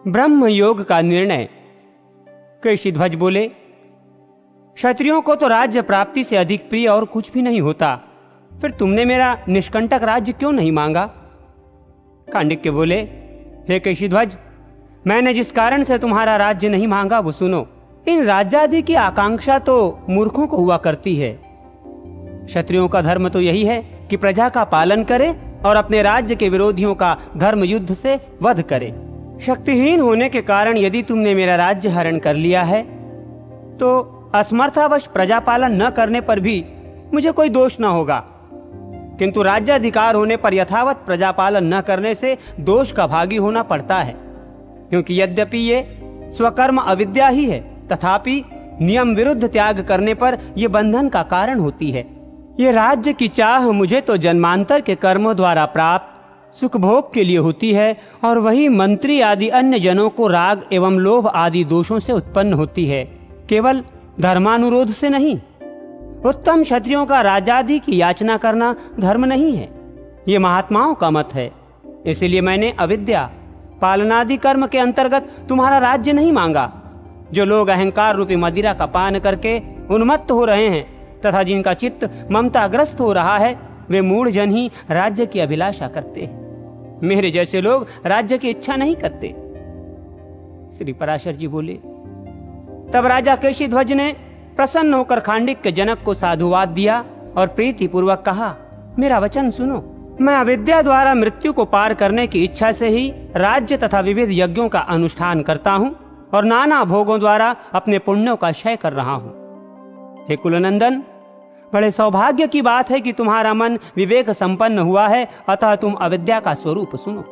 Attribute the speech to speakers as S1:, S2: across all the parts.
S1: ब्रह्म योग का निर्णय। केशीध्वज बोले, क्षत्रियों को तो राज्य प्राप्ति से अधिक प्रिय और कुछ भी नहीं होता, फिर तुमने मेरा निष्कंटक राज्य क्यों नहीं मांगा? खांडिक्य बोले, हे केशीध्वज, मैंने जिस कारण से तुम्हारा राज्य नहीं मांगा वो सुनो। इन राज्यादि की आकांक्षा तो मूर्खों को हुआ करती है। क्षत्रियों का धर्म तो यही है कि प्रजा का पालन करे और अपने राज्य के विरोधियों का धर्म युद्ध से वध करे। शक्तिहीन होने के कारण यदि तुमने मेरा राज्य हरण कर लिया है तो असमर्थावश प्रजा पालन न करने पर भी मुझे कोई दोष न होगा, किंतु राज्याधिकार होने पर यथावत प्रजा पालन न करने से दोष का भागी होना पड़ता है। क्योंकि यद्यपि ये स्वकर्म अविद्या ही है, तथापि नियम विरुद्ध त्याग करने पर यह बंधन का कारण होती है। ये राज्य की चाह मुझे तो जन्मांतर के कर्मों द्वारा प्राप्त सुख भोग के लिए होती है, और वही मंत्री आदि अन्य जनों को राग एवं लोभ आदि दोषों से उत्पन्न होती है, केवल धर्मानुरोध से नहीं। उत्तम क्षत्रियों का राजादि की याचना करना धर्म नहीं है, ये महात्माओं का मत है। इसलिए मैंने अविद्या पालनादि कर्म के अंतर्गत तुम्हारा राज्य नहीं मांगा। जो लोग अहंकार रूपी मदिरा का पान करके उन्मत्त हो रहे हैं तथा जिनका चित्त ममताग्रस्त हो रहा है, वे मूढ़ जन ही राज्य की अभिलाषा करते हैं। मेरे जैसे लोग राज्य की इच्छा नहीं करते। श्री पराशर जी बोले, तब राजा केशीध्वज ने प्रसन्न होकर खांडिक्य जनक को साधुवाद दिया और प्रीति पूर्वक कहा, मेरा वचन सुनो। मैं अविद्या द्वारा मृत्यु को पार करने की इच्छा से ही राज्य तथा विविध यज्ञों का अनुष्ठान करता हूँ और नाना भोगों द्वारा अपने पुण्यों का क्षय कर रहा हूँ। हे कुलनंदन, बड़े सौभाग्य की बात है कि तुम्हारा मन विवेक संपन्न हुआ है, अतः तुम अविद्या का स्वरूप सुनो।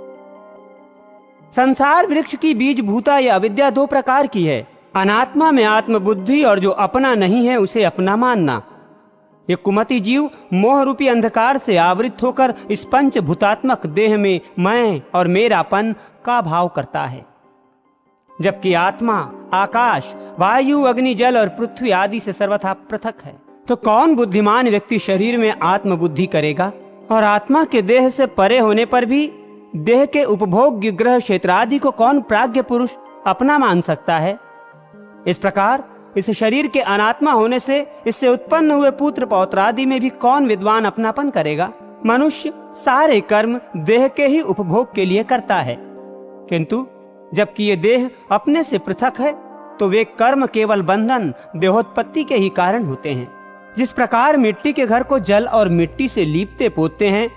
S1: संसार वृक्ष की बीज भूता यह अविद्या दो प्रकार की है। अनात्मा में आत्मबुद्धि और जो अपना नहीं है उसे अपना मानना। ये कुमति जीव मोह रूपी अंधकार से आवृत होकर इस पंच भूतात्मक देह में मैं और मेरापन का भाव करता है, जबकि आत्मा आकाश, वायु, अग्नि, जल और पृथ्वी आदि से सर्वथा पृथक है। तो कौन बुद्धिमान व्यक्ति शरीर में आत्मबुद्धि करेगा? और आत्मा के देह से परे होने पर भी देह के उपभोग ग्रह क्षेत्र आदि को कौन प्राज्ञ पुरुष अपना मान सकता है? इस प्रकार इस शरीर के अनात्मा होने से इससे उत्पन्न हुए पुत्र पौत्र आदि में भी कौन विद्वान अपनापन करेगा? मनुष्य सारे कर्म देह के ही उपभोग के लिए करता है, किंतु जबकि ये देह अपने से पृथक है तो वे कर्म केवल बंधन देहोत्पत्ति के ही कारण होते हैं। जिस प्रकार मिट्टी के घर को जल और मिट्टी से लीपते पोतते हैं,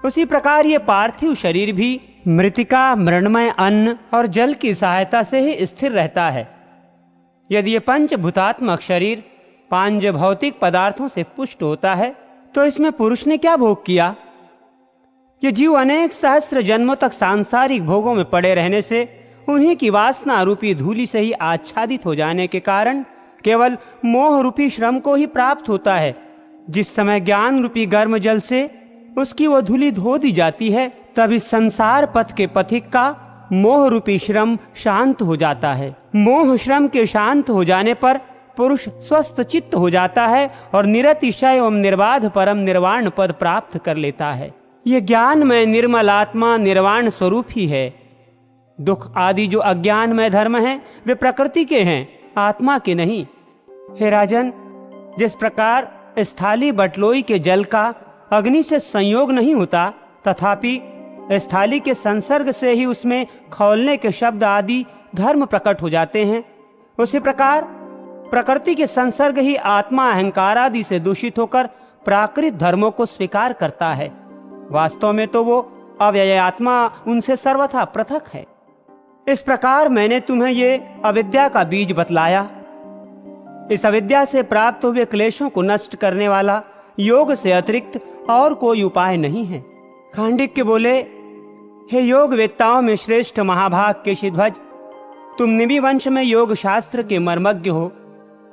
S1: उसी प्रकार ये पार्थिव शरीर भी मृतिका, मृण्मय अन्न और जल की सहायता से ही स्थिर रहता है। यदि ये पंचभूतात्मक शरीर पांच भौतिक पदार्थों से पुष्ट होता है तो इसमें पुरुष ने क्या भोग किया? ये जीव अनेक सहस्र जन्मों तक सांसारिक भोगों में पड़े रहने से उन्हीं की वासना रूपी धूलि से ही आच्छादित हो जाने के कारण केवल मोह रूपी श्रम को ही प्राप्त होता है। जिस समय ज्ञान रूपी गर्म जल से उसकी वो धूलि धो दी जाती है, तब इस संसार पथ के पथिक का मोह रूपी श्रम शांत हो जाता है। मोह श्रम के शांत हो जाने पर पुरुष स्वस्थ चित्त हो जाता है और निरतिशय एवं निर्बाध परम निर्वाण पद प्राप्त कर लेता है। ये ज्ञान में निर्मल आत्मा निर्वाण स्वरूप ही है। दुख आदि जो अज्ञान में धर्म हैं, वे प्रकृति के हैं, आत्मा के नहीं। हे राजन, जिस प्रकार स्थाली बटलोई के जल का अग्नि से संयोग नहीं होता, तथापि स्थाली के संसर्ग से ही उसमें खौलने के शब्द आदि धर्म प्रकट हो जाते हैं, उसी प्रकार प्रकृति के संसर्ग ही आत्मा अहंकार आदि से दूषित होकर प्राकृत धर्मों को स्वीकार करता है। वास्तव में तो वो अव्यय आत्मा उनसे सर्वथा पृथक है। इस प्रकार मैंने तुम्हें ये अविद्या का बीज बतलाया। इस अविद्या से प्राप्त हुए क्लेशों को नष्ट करने वाला योग से अतिरिक्त और कोई उपाय नहीं है। खांडिक्य बोले, हे योग वेत्ताओं में श्रेष्ठ महाभाग केशीध्वज, तुम निमि वंश में योग शास्त्र के मर्मज्ञ हो,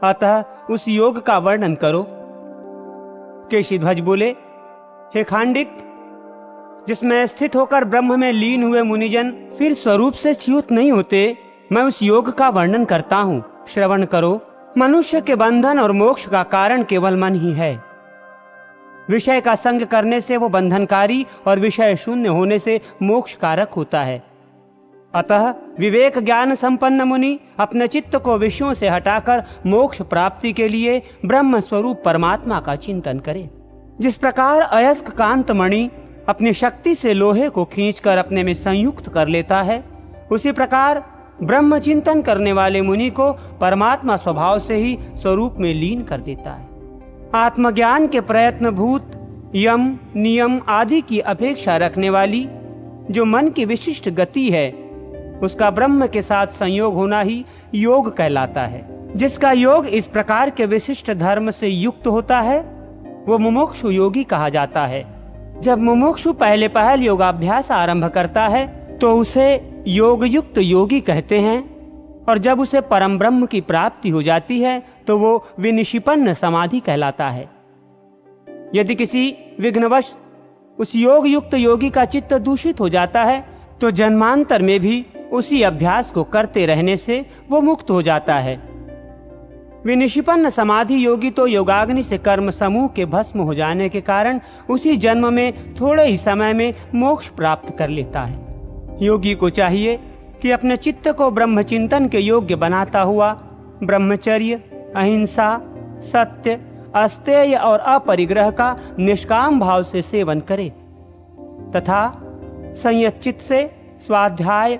S1: अतः उस योग का वर्णन करो। केशीध्वज बोले, हे खांडिक, जिसमें स्थित होकर ब्रह्म में लीन हुए मुनिजन फिर स्वरूप से च्युत नहीं होते, मैं उस योग का वर्णन करता हूँ, श्रवण करो। मनुष्य के बंधन और मोक्ष का कारण केवल मन ही है। विषय का संग करने से वो बंधनकारी और विषय शून्य होने से मोक्ष कारक होता है। अतः विवेक ज्ञान संपन्न मुनि अपने चित्त को विषयों से हटाकर मोक्ष प्राप्ति के लिए ब्रह्म स्वरूप परमात्मा का चिंतन करे। जिस प्रकार अयस्क कांत मणि अपनी शक्ति से लोहे को खींचकर अपने में संयुक्त कर लेता है, उसी प्रकार ब्रह्म चिंतन करने वाले मुनि को परमात्मा स्वभाव से ही स्वरूप में लीन कर देता है। आत्मज्ञान के प्रयत्न भूत यम नियम आदि की अपेक्षा रखने वाली जो मन की विशिष्ट गति है, उसका ब्रह्म के साथ संयोग होना ही योग कहलाता है। जिसका योग इस प्रकार के विशिष्ट धर्म से युक्त होता है, वो मुमुक्षु योगी कहा जाता है। जब मुमुक्षु पहले पहल योगाभ्यास आरंभ करता है तो उसे योग युक्त योगी कहते हैं, और जब उसे परम ब्रह्म की प्राप्ति हो जाती है तो वो विनिशिपन्न समाधि कहलाता है। यदि किसी विघ्नवश उस योग युक्त योगी का चित्त दूषित हो जाता है तो जन्मांतर में भी उसी अभ्यास को करते रहने से वो मुक्त हो जाता है। विनिशिपन्न समाधि योगी तो योगाग्नि से कर्म समूह के भस्म हो जाने के कारण उसी जन्म में थोड़े ही समय में मोक्ष प्राप्त कर लेता है। योगी को चाहिए कि अपने चित्त को ब्रह्मचिंतन के योग्य बनाता हुआ ब्रह्मचर्य, अहिंसा, सत्य, अस्तेय और अपरिग्रह का निष्काम भाव से सेवन करे तथा संयत से स्वाध्याय,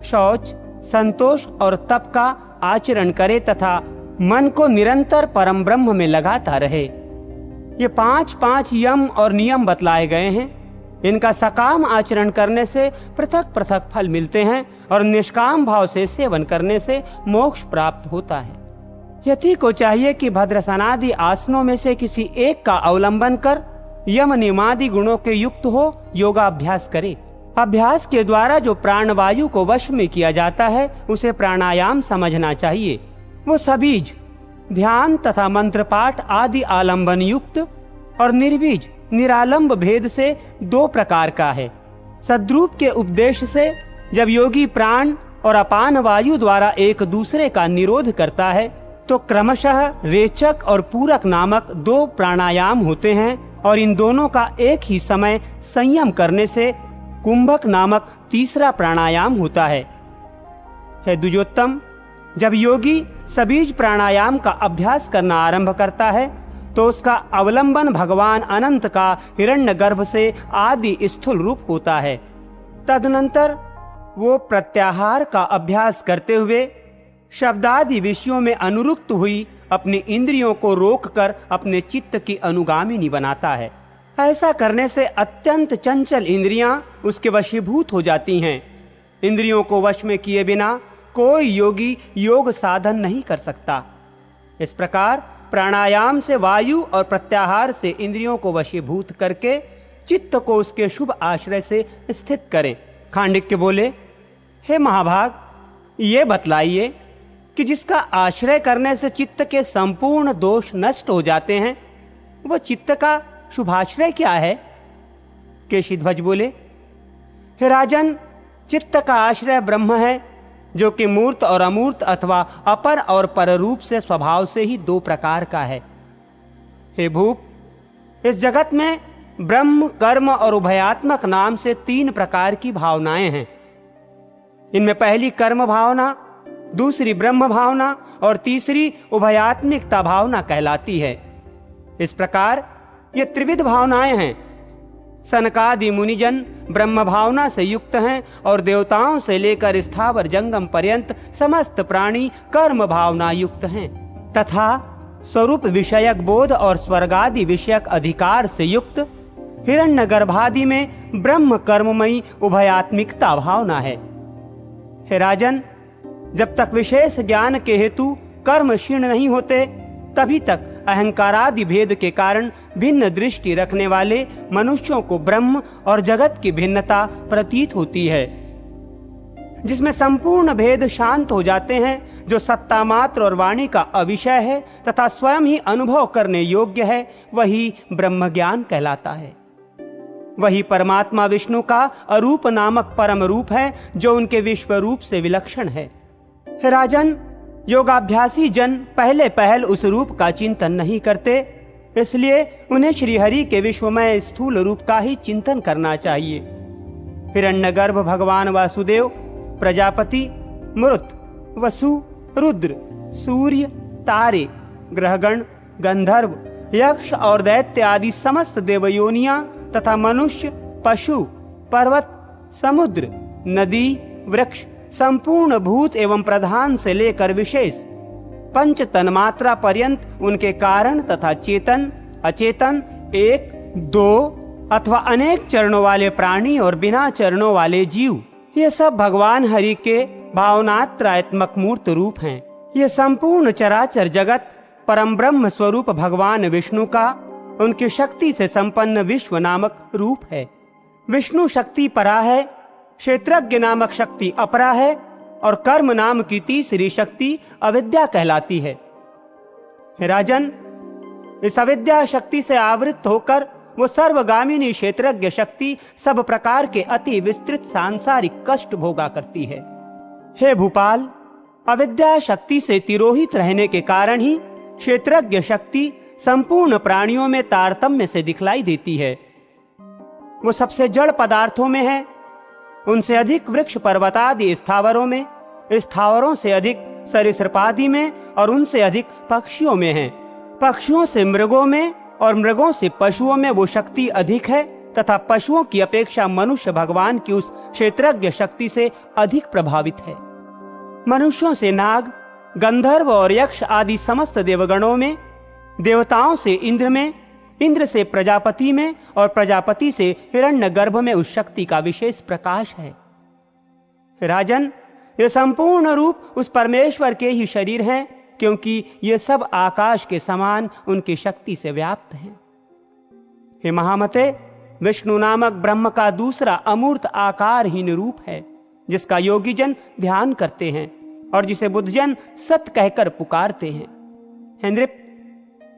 S1: शौच, संतोष और तप का आचरण करे तथा मन को निरंतर परम ब्रह्म में लगाता रहे। ये 5 यम और नियम बतलाए गए हैं। इनका सकाम आचरण करने से पृथक पृथक फल मिलते हैं और निष्काम भाव से सेवन करने से मोक्ष प्राप्त होता है। यति को चाहिए कि भद्रसनादि आसनों में से किसी एक का अवलंबन कर यम नियमादि गुणों के युक्त हो योगाभ्यास करे। अभ्यास के द्वारा जो प्राणवायु को वश में किया जाता है उसे प्राणायाम समझना चाहिए। वो सबीज ध्यान तथा मंत्र पाठ आदि आलंबन युक्त और निर्बीज निरालंब भेद से 2 प्रकार का है। सद्रूप के उपदेश से जब योगी प्राण और अपान वायु द्वारा एक दूसरे का निरोध करता है तो क्रमशः रेचक और पूरक नामक 2 प्राणायाम होते हैं, और इन दोनों का एक ही समय संयम करने से कुंभक नामक तीसरा प्राणायाम होता है। हे द्विजोत्तम, जब योगी सबीज प्राणायाम का अभ्यास करना आरंभ करता है तो उसका अवलंबन भगवान अनंत का हिरण्यगर्भ से आदि स्थूल रूप होता है। तदनंतर वो प्रत्याहार का अभ्यास करते हुए शब्दादि विषयों में अनुरुक्त हुई अपनी इंद्रियों को रोककर अपने चित्त की अनुगामिनी बनाता है। ऐसा करने से अत्यंत चंचल इंद्रियां उसके वशीभूत हो जाती हैं। इंद्रियों को वश में किए बिना कोई योगी योग साधन नहीं कर सकता। इस प्रकार प्राणायाम से वायु और प्रत्याहार से इंद्रियों को वशीभूत करके चित्त को उसके शुभ आश्रय से स्थित करें। खांडिक्य बोले, हे महाभाग, ये बतलाइए कि जिसका आश्रय करने से चित्त के संपूर्ण दोष नष्ट हो जाते हैं, वह चित्त का शुभाश्रय क्या है? केशिध्वज बोले, हे राजन, चित्त का आश्रय ब्रह्म है, जो कि मूर्त और अमूर्त अथवा अपर और पर रूप से स्वभाव से ही 2 प्रकार का है। हे भूप, इस जगत में ब्रह्म, कर्म और उभयात्मक नाम से 3 प्रकार की भावनाएं हैं। इनमें पहली कर्म भावना, दूसरी ब्रह्म भावना और तीसरी उभयात्मिकता भावना कहलाती है। इस प्रकार ये त्रिविध भावनाएं हैं। सनकादि मुनिजन ब्रह्म भावना से युक्त हैं और देवताओं से लेकर स्थावर जंगम पर्यंत समस्त प्राणी कर्म भावना युक्त हैं तथा स्वरूप विषयक बोध और स्वर्गादि विषयक अधिकार से युक्त हिरण्यगर्भादि में ब्रह्म कर्ममयी उभयात्मिकता भावना है। हे राजन, जब तक विशेष ज्ञान के हेतु कर्म क्षीण नहीं होते, तभी तक अहंकारादि भेद के कारण भिन्न दृष्टि रखने वाले मनुष्यों को ब्रह्म और जगत की भिन्नता प्रतीत होती है। जिसमें संपूर्ण भेद शांत हो जाते हैं, जो सत्ता मात्र और वाणी का अविषय है तथा स्वयं ही अनुभव करने योग्य है, वही ब्रह्म ज्ञान कहलाता है। वही परमात्मा विष्णु का अरूप नामक परम रूप है, जो उनके विश्व रूप से विलक्षण है। हे राजन, योगाभ्यासी जन पहले पहल उस रूप का चिंतन नहीं करते, इसलिए उन्हें श्रीहरि के विश्वमय स्थूल रूप का ही चिंतन करना चाहिए। हिरण्यगर्भ भगवान वासुदेव प्रजापति, मरुत, वसु, रुद्र, सूर्य, तारे, ग्रहगण, गंधर्व, यक्ष और दैत्य आदि समस्त देवयोनियां तथा मनुष्य, पशु, पर्वत, समुद्र, नदी, वृक्ष, संपूर्ण भूत एवं प्रधान से लेकर विशेष पंच तन्मात्रा पर्यंत उनके कारण तथा चेतन, अचेतन, एक, दो अथवा अनेक चरणों वाले प्राणी और बिना चरणों वाले जीव, ये सब भगवान हरि के भावनात्रात्मक मूर्त रूप हैं। ये संपूर्ण चराचर जगत परम ब्रह्म स्वरूप भगवान विष्णु का उनकी शक्ति से संपन्न विश्व नामक रूप है। विष्णु शक्ति परा है, क्षेत्रज्ञ नामक शक्ति अपरा है और कर्म नाम की तीसरी शक्ति अविद्या कहलाती है। राजन, इस अविद्या शक्ति से आवृत होकर वो सर्वगामिनी क्षेत्रज्ञ शक्ति सब प्रकार के अति विस्तृत सांसारिक कष्ट भोगा करती है। हे भूपाल, अविद्या शक्ति से तिरोहित रहने के कारण ही क्षेत्रज्ञ शक्ति संपूर्ण प्राणियों में तारतम्य से दिखलाई देती है। वो सबसे जड़ पदार्थों में है, उनसे अधिक वृक्ष पर्वतादि स्थावरों में, स्थावरों से अधिक सरीसृपादि में और उनसे अधिक पक्षियों में है। पक्षियों से मृगों में और मृगों से पशुओं में वो शक्ति अधिक है तथा पशुओं की अपेक्षा मनुष्य भगवान की उस क्षेत्रज्ञ शक्ति से अधिक प्रभावित है। मनुष्यों से नाग, गंधर्व और यक्ष आदि समस्त देवगणों में, देवताओं से इंद्र में, इंद्र से प्रजापति में और प्रजापति से हिरण्यगर्भ में उस शक्ति का विशेष प्रकाश है। राजन, ये संपूर्ण रूप उस परमेश्वर के ही शरीर हैं, क्योंकि ये सब आकाश के समान उनकी शक्ति से व्याप्त हैं। हे महामते, विष्णु नामक ब्रह्म का दूसरा अमूर्त आकारहीन रूप है, जिसका योगी जन ध्यान करते हैं और जिसे बुद्धजन सत कहकर पुकारते हैं। हे नृप,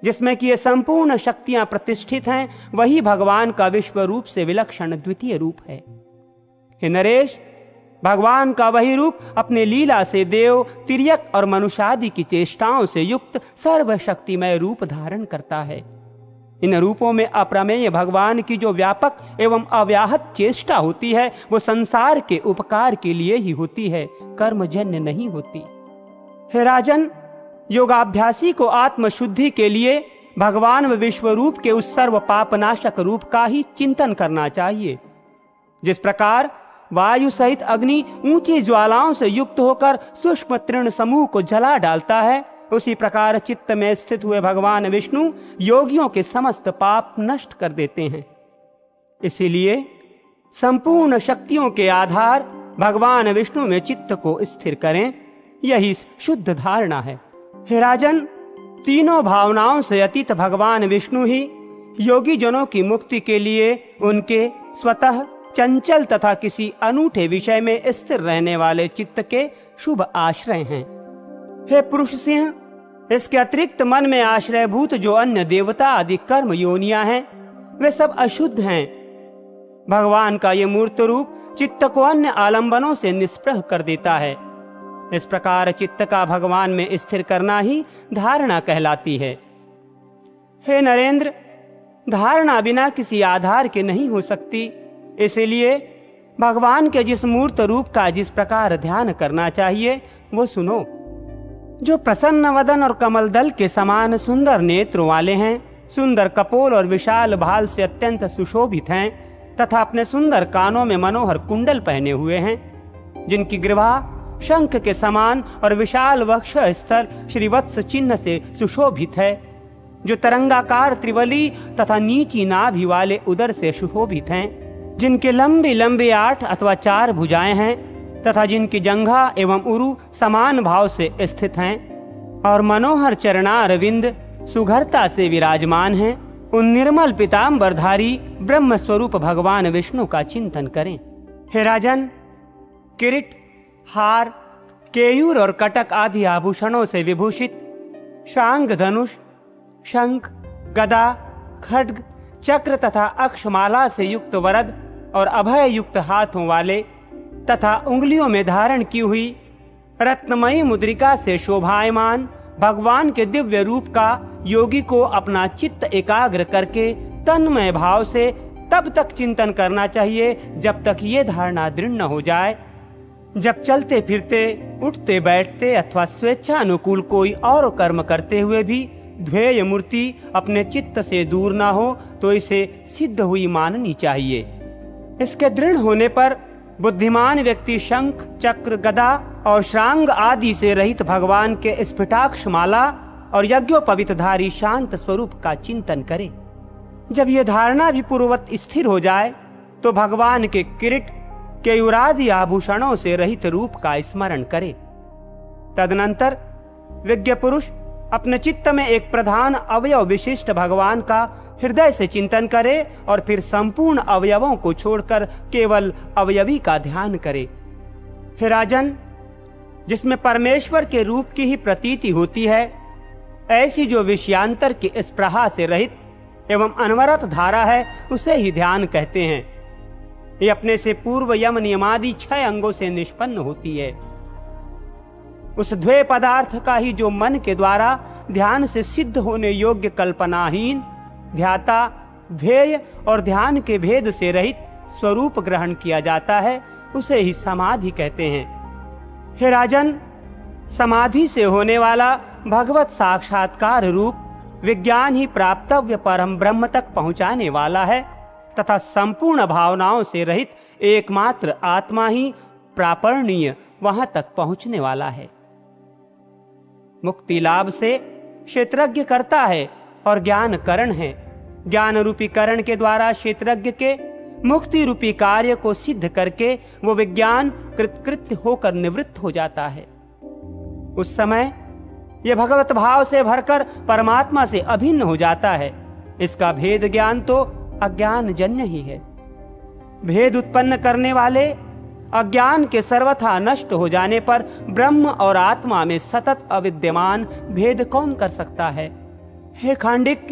S1: जिसमें कि ये संपूर्ण शक्तियां प्रतिष्ठित हैं, वही भगवान का विश्व रूप से विलक्षण द्वितीय रूप है। हे नरेश, भगवान का वही रूप अपने लीला से देव, तिर्यक और मनुष्यादि की चेष्टाओं से युक्त सर्वशक्तिमय रूप धारण करता है। इन रूपों में अप्रमेय भगवान की जो व्यापक एवं अव्याहत चेष्टा होती है, वो संसार के उपकार के लिए ही होती है, कर्मजन्य नहीं होती। हे राजन, योगाभ्यासी को आत्मशुद्धि के लिए भगवान व विश्व रूप के उस सर्व पापनाशक रूप का ही चिंतन करना चाहिए। जिस प्रकार वायु सहित अग्नि ऊंची ज्वालाओं से युक्त होकर सूक्ष्म तृण समूह को जला डालता है, उसी प्रकार चित्त में स्थित हुए भगवान विष्णु योगियों के समस्त पाप नष्ट कर देते हैं। इसीलिए संपूर्ण शक्तियों के आधार भगवान विष्णु में चित्त को स्थिर करें, यही शुद्ध धारणा है। हे राजन, तीनों भावनाओं से अतीत भगवान विष्णु ही योगी जनों की मुक्ति के लिए उनके स्वतः चंचल तथा किसी अनूठे विषय में स्थिर रहने वाले चित्त के शुभ आश्रय हैं। हे पुरुष सिंह, इसके अतिरिक्त मन में आश्रयभूत जो अन्य देवता आदि कर्म योनियां हैं, वे सब अशुद्ध हैं। भगवान का ये मूर्त रूप चित्त को अन्य आलंबनों से निष्प्रह कर देता है। इस प्रकार चित्त का भगवान में स्थिर करना ही धारणा कहलाती है। हे नरेंद्र, धारणा बिना किसी आधार के नहीं हो सकती। इसलिए भगवान के जिस मूर्त रूप का जिस प्रकार ध्यान करना चाहिए, वो सुनो। जो प्रसन्न वदन और कमल दल के समान सुंदर नेत्रों वाले हैं, सुंदर कपोल और विशाल भाल से अत्यंत सुशोभित हैं तथा अपने सुंदर कानों में मनोहर कुंडल पहने हुए हैं, जिनकी ग्रीवा शंख के समान और विशाल वक्ष स्तर श्रीवत्स चिन्ह से सुशोभित है, जो तरंगाकार त्रिवली तथा नीची नाभि वाले उदर से सुशोभित हैं, जिनके लंबी लंबी 8 अथवा 4 भुजाएं हैं तथा जिनकी जंघा एवं उरु समान भाव से स्थित हैं और मनोहर चरणारविंद सुघरता से विराजमान हैं, उन निर्मल पीतांबरधारी ब्रह्म स्वरूप भगवान विष्णु का चिंतन करें। हे राजन, किरीट, हार, केयूर और कटक आदि आभूषणों से विभूषित, शांग धनुष, शंख, गदा, खड्ग, चक्र तथा अक्षमाला से युक्त वरद और अभय युक्त हाथों वाले तथा उंगलियों में धारण की हुई रत्नमयी मुद्रिका से शोभायमान भगवान के दिव्य रूप का योगी को अपना चित्त एकाग्र करके तन्मय भाव से तब तक चिंतन करना चाहिए जब तक ये धारणा दृढ़ न हो जाए जब चलते फिरते, उठते बैठते अथवा स्वेच्छा अनुकूल कोई और कर्म करते हुए भी ध्येय मूर्ति अपने चित्त से दूर ना हो तो इसे सिद्ध हुई माननी चाहिए। इसके दृढ़ होने पर बुद्धिमान व्यक्ति शंख, चक्र, गदा और श्रांग आदि से रहित भगवान के स्फटिकाक्ष माला और यज्ञोपवीतधारी शांत स्वरूप का चिंतन करे। जब यह धारणा भी पूर्ववत स्थिर हो जाए तो भगवान के किरीट, केयूरादि आभूषणों से रहित रूप का स्मरण करे। तदनंतर विज्ञ पुरुष अपने चित्त में एक प्रधान अवयव विशिष्ट भगवान का हृदय से चिंतन करे और फिर संपूर्ण अवयवों को छोड़कर केवल अवयवी का ध्यान करे। हे राजन, जिसमें परमेश्वर के रूप की ही प्रतीति होती है, ऐसी जो विषयांतर की स्पृहा से रहित एवं अनवरत धारा है, उसे ही ध्यान कहते हैं। ये अपने से पूर्व यम नियमादि 6 अंगों से निष्पन्न होती है। उस द्वय पदार्थ का ही जो मन के द्वारा ध्यान से सिद्ध होने योग्य कल्पनाहीन ध्याता, ध्येय और ध्यान के भेद से रहित स्वरूप ग्रहण किया जाता है, उसे ही समाधि कहते हैं। हे राजन, समाधि से होने वाला भगवत साक्षात्कार रूप विज्ञान ही प्राप्तव्य परम ब्रह्म तक पहुंचाने वाला है तथा संपूर्ण भावनाओं से रहित एकमात्र आत्मा ही प्रापणीय वहां तक पहुंचने वाला है। मुक्ति लाभ से क्षेत्रज्ञ करता है और ज्ञान करण है। ज्ञान रूपी करण के द्वारा क्षेत्रज्ञ के मुक्ति रूपी कार्य को सिद्ध करके वो विज्ञान कृतकृत्य होकर निवृत्त हो जाता है। उस समय यह भगवत भाव से भरकर परमात्मा से अभिन्न हो जाता है। इसका भेद ज्ञान तो अज्ञान जन्य ही है। भेद उत्पन्न करने वाले अज्ञान के सर्वथा नष्ट हो जाने पर ब्रह्म और आत्मा में सतत अविद्यमान भेद कौन कर सकता है? हे खांडिक,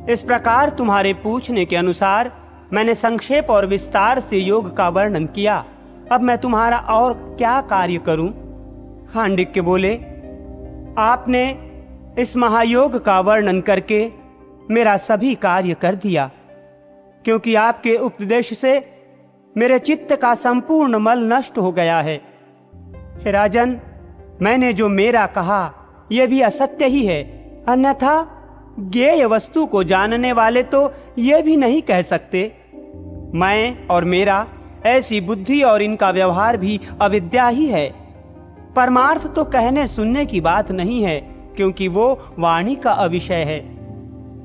S1: इस प्रकार तुम्हारे पूछने के अनुसार मैंने संक्षेप और विस्तार से योग का वर्णन किया। अब मैं तुम्हारा और क्या कार्य करूं? खांडिक बोले, आपने इस महायोग का वर्णन करके मेरा सभी कार्य कर दिया, क्योंकि आपके उपदेश से मेरे चित्त का संपूर्ण मल नष्ट हो गया है। हे राजन, मैंने जो मेरा कहा यह भी असत्य ही है, अन्यथा ज्ञेय वस्तु को जानने वाले तो यह भी नहीं कह सकते मैं और मेरा, ऐसी बुद्धि और इनका व्यवहार भी अविद्या ही है। परमार्थ तो कहने सुनने की बात नहीं है, क्योंकि वो वाणी का अविषय है।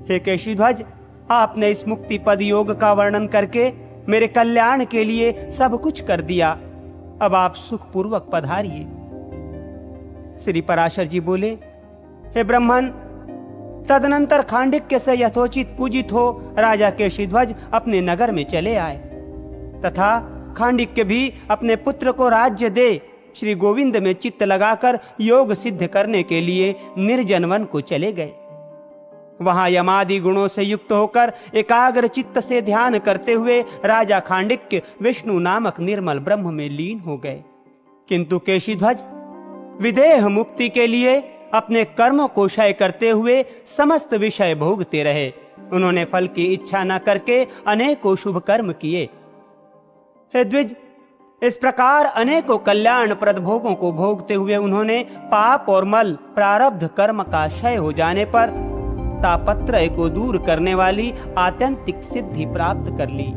S1: हे केशीध्वज, आपने इस मुक्ति पद योग का वर्णन करके मेरे कल्याण के लिए सब कुछ कर दिया। अब आप सुखपूर्वक पधारिए। श्री पराशर जी बोले, हे ब्राह्मण, तदनंतर खांडिक्य से यथोचित पूजित हो राजा केशीध्वज अपने नगर में चले आए तथा खांडिक्य भी अपने पुत्र को राज्य दे श्री गोविंद में चित्त लगाकर योग सिद्ध करने के लिए निर्जन वन को चले गए। वहां यमादि गुणों से युक्त होकर एकाग्र चित्त से ध्यान करते हुए राजा खांडिक्य विष्णु नामक निर्मल ब्रह्म में लीन हो गए। किंतु केशीध्वज विदेह मुक्ति के लिए अपने कर्मों को क्षय करते हुए समस्त विषय भोगते रहे। उन्होंने फल की इच्छा न करके अनेकों शुभ कर्म किए। हे द्विज, इस प्रकार अनेकों कल्याणप्रद भोगों को भोगते हुए उन्होंने पाप और मल प्रारब्ध कर्म का क्षय हो जाने पर तापत्रय को दूर करने वाली आत्यंतिक सिद्धि प्राप्त कर ली।